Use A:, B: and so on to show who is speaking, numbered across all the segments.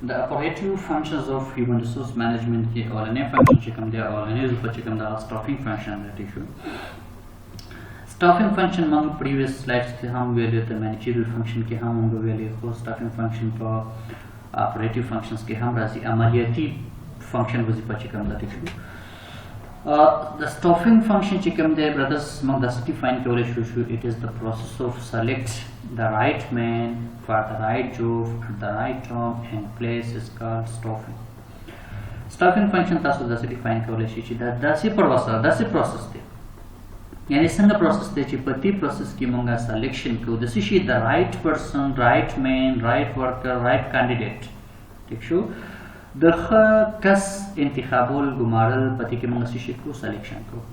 A: the operative functions of human resource management के अवलने function چې کوم دی अवलने रूप چې کوم دا staffing function دی شو staffing function موږ previous slides کې هم ویلو ته managerial function کې هم موږ ویلو خو staffing function په operative functions کې هم راځي عملیاتي function وظیفه چې کوم دی شو the staffing function چې کوم دی brothers موږ د define کولای شو it is the process of select the right man for the right job at the right time and place is called staffing. Staffing function تاسو داسې define کولای شئ چې دا داسې process دی یعنی څنګه process دی چې په دې process کې موږ selection کوو د څه شي the right person, right man, right worker, right candidate ٹھیک شو د ښه کس انتخابول ګمارل په دې کې موږ څه شي کوو selection کوو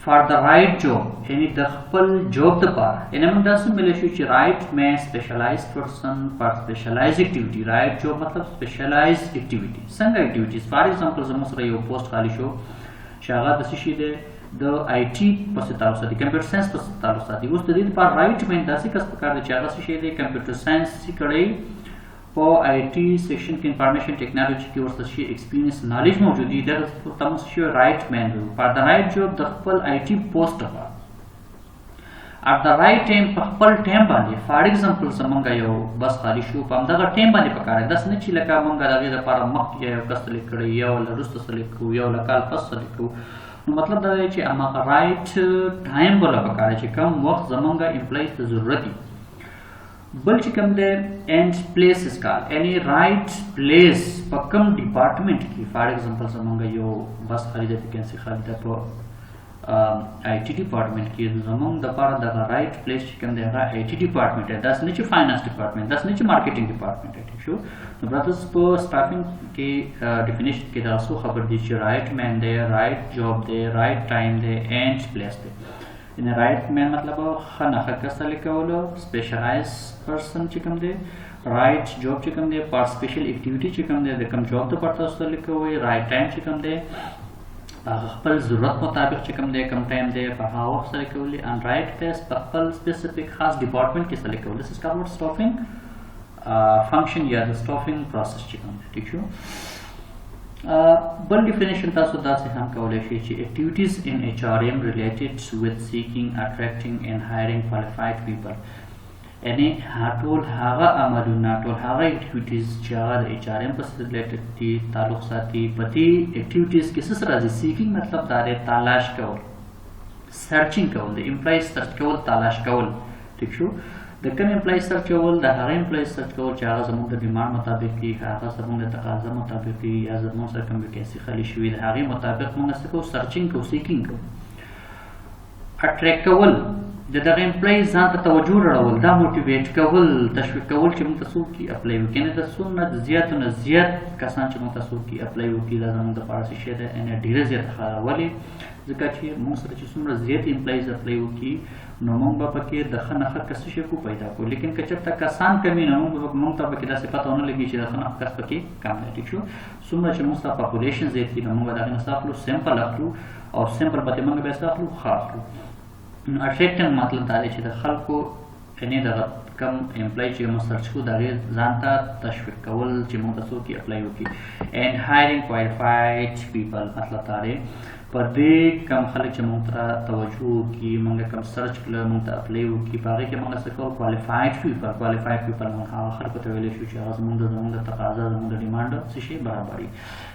A: for the right job یعنی د خپل جاب لپاره یعنی موږ داسې ویلی شو چې right man specialized person for specialized activity right job مطلب specialized activity څنګه activities for example زموږ سره یو پوسټ خالی شو چې هغه د څه شي دی د آی ټي پسې تعلق ساتي کمپیوټر ساینس پسې تعلق ساتي اوس د دې لپاره right man داسې کس پکار دی چې هغه څه شي دی کمپیوټر ساینس یې کړی په آی ټي سیکشن کې انفارمیشن ټیکنالوژي کې ورته شي ایکسپیرینس نالج موجود دی دا تاسو شي رائټ مین فار د رائټ جاب د خپل آی ټي پوسټ لپاره ات د رائټ ټایم په خپل ټایم باندې فار ایگزامپل زمونږ یو بس خالی شو په همدغه ټایم باندې پکار دی داسې نه چې لکه مونږ د هغې لپاره مخکې یو کس سلیکټ کړی یو له وروسته سلیکټ کړو یو له کال پس سلیکټ کړو نو مطلب دا دی چې هماغه رائټ ټایم به له پکار دی چې کم وخت زمونږ امپلایز ته ضرورت دی بل چې کوم دی اینڈ پلیس از کال یعنی رائټ پلیس په کوم ډپارټمنټ کې فار ایگزامپل زمونږ یو بس خالي ده ویکنسي خالي ده په آی ټي ډپارټمنټ کې زمونږ دپاره دغه رائټ پلیس چې کوم دی هغه آی ټي ډپارټمنټ دی داسې نه چې فاینانس ډپارټمنټ داسې نه چې مارکیټینګ ډپارټمنټ دی ټیک شو نو برادرز په سټافینګ کې ډیفینیشن کې دا څو خبر دي چې رائټ مین دی رائټ جاب دی رائټ ټایم دی اینڈ پلیس دی ان رائټ مین مطلب ښه نښه کس ته لیکولو سپیشلایز پرسن چې کوم دی رائټ جاب چې کوم دی پر سپیشل اکټیویټي چې کوم دی د کوم جاب دپاره تاسو ته لیکوئ رائټ ټایم چې کوم دی په خپل ضرورت مطابق چې کوم دی کوم ټایم دی په هغه وخت سره لیکولي ان رائټ پلیس په خپل سپیسیفیک خاص ډپارټمنټ کې سره لیکول دس از کالډ سټافینګ فنکشن یا د سټافینګ پروسس چې کوم دی ټیک شو بل ډیفینیشن تاسو داسې هم کولی شئ چې اکټیویټیز ان ایچ آر ایم ریلیټډ وذ سیکینګ اټریکټینګ اینڈ هایرینګ کوالیفاید پیپل یعنی ټول هغه عملونه ټول هغه اکټیویټیز چې هغه د ایچ آر ایم پسې ریلیټډ دي تعلق ساتي په دې اکټیویټیز کې څه راځي سیکینګ مطلب دا دی تلاش کول سرچینګ کول د امپلایز سرچ کول تلاش کول ټیک شو د کوم امپلایز سرچ کول د هغه امپلایز سرچ کول چې هغه زموږ د ډیمانډ مطابق وي هغه زموږ د تقاضا مطابق وي یا زموږ سره کوم ویکنسي خالي شوي د هغې مطابق موږ څه کوو سرچینګ کوو سیکینګ کوو اټریکټ کول د دغه امپلایز ځان ته توجه راړول دا موټیویټ کول تشویق کول چې موږ ته څوک اپلای وکړي یعنې د څومره زیاتو نه زیات کسان چې موږ ته څوک اپلای وکړي دا زموږ دپاره څه شی دی یعنې ډېره زیاته ښه ولې ځکه چې موږ سره چې څومره زیات امپلایز اپلای وکړي نو موږ به پکې د ښه نه ښه کس څه شی کوو پیدا کړو لیکن که چېرته کسان کمي نو موږ ته پکې داسې پته ونه لګي چې د ښه نه ښه کس پکې کم دی ټیک شو څومره چې موږ سره پاپولیشن زیات وي نو موږ به د هغې نه څه اخلو سیمپل اخلو او سیمپل به ترې موږ بیا څه اخلو ښه اخلو اټریکټنګ مطلب دا دی چې د خلکو یعنې دغه کم امپلای چې موږ سرچ کړو د هغې ځان ته تشویق کول چې موږ ته څوک اپلای وکړي اینډ هایرینګ کوالیفاید پیپل مطلب دا دی په دې کم خلک چې موږ ته توجه وکړي موږ کم سرچ کړله موږ ته اپلای وکړي په هغې کې موږ څه کوو کوالیفاید پیپل موږ هغه خلکو ته ویلی شو چې هغه زموږ د تقاضا زموږ د ډیمانډ څه شي برابري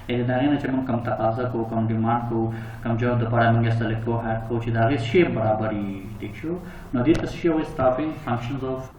A: یعنې د هغې نه چې موږ کم تقاضا کوو کم ډیمانډ کوو کم جاب دپاره موږ یې سلیکټ کوو هایډ کوو چې د هغې شی برابري ټیک شو نو دې ته څه شی وایي سټافینګ فنکشنز اف